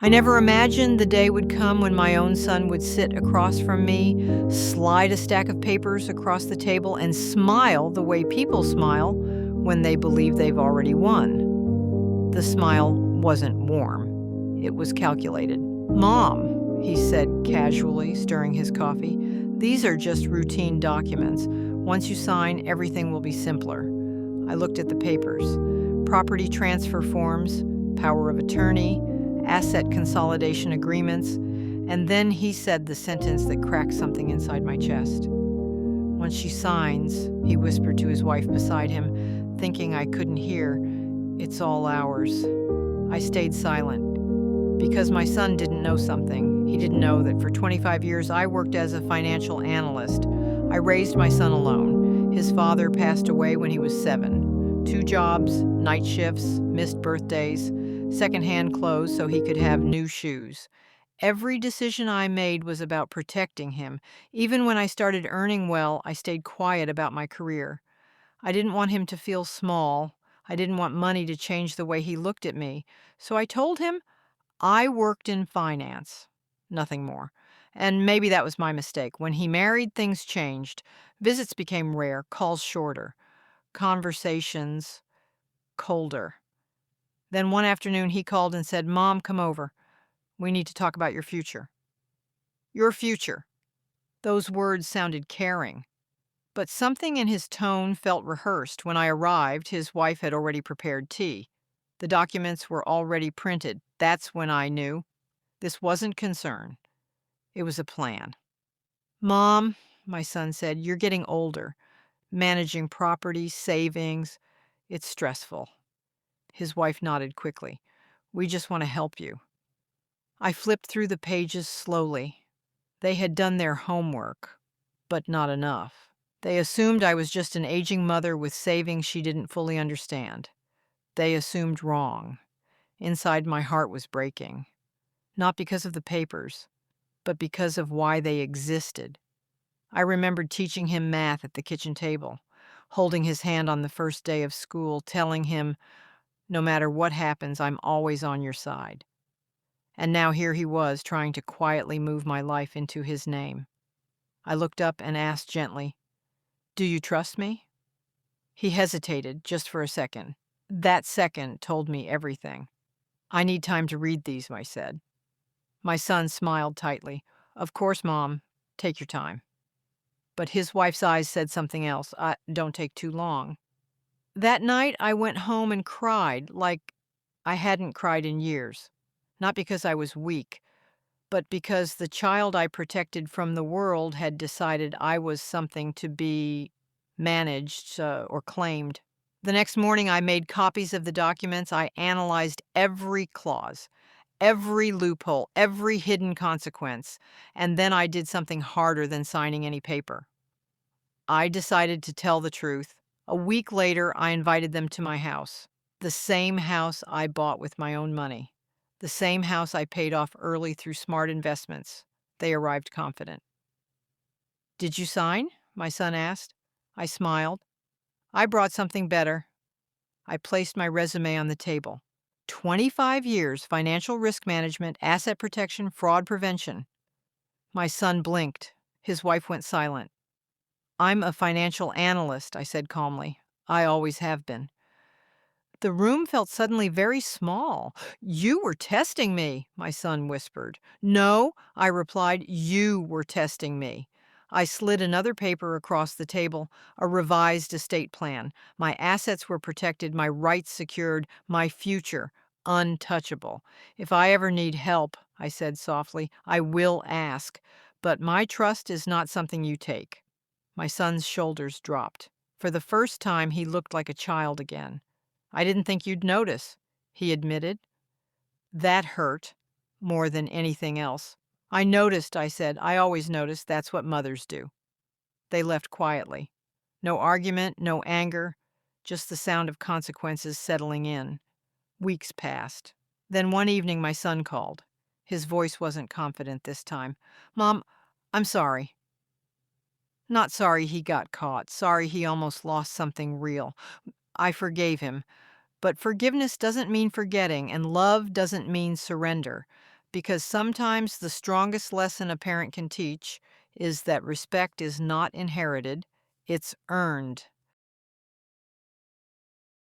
I never imagined the day would come when my own son would sit across from me, slide a stack of papers across the table, and smile the way people smile when they believe they've already won. The smile wasn't warm. It was calculated. "Mom," he said casually, stirring his coffee, "these are just routine documents. Once you sign, everything will be simpler." I looked at the papers. Property transfer forms, power of attorney, asset consolidation agreements, and then he said the sentence that cracked something inside my chest. "Once she signs," he whispered to his wife beside him, thinking I couldn't hear, "it's all ours." I stayed silent because my son didn't know something. He didn't know that for 25 years I worked as a financial analyst. I raised my son alone. His father passed away when he was 7. 2 jobs, night shifts, missed birthdays, secondhand clothes so he could have new shoes. Every decision I made was about protecting him. Even when I started earning well, I stayed quiet about my career. I didn't want him to feel small. I didn't want money to change the way he looked at me. So I told him I worked in finance. Nothing more. And maybe that was my mistake. When he married, things changed. Visits became rare, calls shorter, conversations colder. Then one afternoon he called and said, "Mom, come over. We need to talk about your future." Your future. Those words sounded caring. But something in his tone felt rehearsed. When I arrived, his wife had already prepared tea. The documents were already printed. That's when I knew. This wasn't concern. It was a plan. "Mom," my son said, "you're getting older. Managing property, savings, it's stressful." His wife nodded quickly. "We just want to help you." I flipped through the pages slowly. They had done their homework, but not enough. They assumed I was just an aging mother with savings she didn't fully understand. They assumed wrong. Inside, my heart was breaking. Not because of the papers, but because of why they existed. I remembered teaching him math at the kitchen table, holding his hand on the first day of school, telling him, "No matter what happens, I'm always on your side." And now here he was trying to quietly move my life into his name. I looked up and asked gently, "Do you trust me?" He hesitated just for a second. That second told me everything. "I need time to read these," I said. My son smiled tightly. "Of course, Mom. Take your time." But his wife's eyes said something else. Don't take too long." That night, I went home and cried like I hadn't cried in years. Not because I was weak, but because the child I protected from the world had decided I was something to be managed or claimed. The next morning, I made copies of the documents. I analyzed every clause, every loophole, every hidden consequence, and then I did something harder than signing any paper. I decided to tell the truth. A week later, I invited them to my house, the same house I bought with my own money. The same house I paid off early through smart investments. They arrived confident. "Did you sign?" my son asked. I smiled. "I brought something better." I placed my resume on the table. 25 years financial risk management, asset protection, fraud prevention. My son blinked. His wife went silent. "I'm a financial analyst," I said calmly. "I always have been." The room felt suddenly very small. "You were testing me," my son whispered. "No," I replied, "you were testing me." I slid another paper across the table, a revised estate plan. My assets were protected, my rights secured, my future untouchable. "If I ever need help," I said softly, "I will ask. But my trust is not something you take." My son's shoulders dropped. For the first time, he looked like a child again. "I didn't think you'd notice," he admitted. That hurt more than anything else. "I noticed," I said. "I always notice. That's what mothers do." They left quietly. No argument, no anger, just the sound of consequences settling in. Weeks passed. Then one evening my son called. His voice wasn't confident this time. "Mom, I'm sorry." Not sorry he got caught, sorry he almost lost something real. I forgave him. But forgiveness doesn't mean forgetting, and love doesn't mean surrender. because sometimes the strongest lesson a parent can teach is that respect is not inherited, it's earned.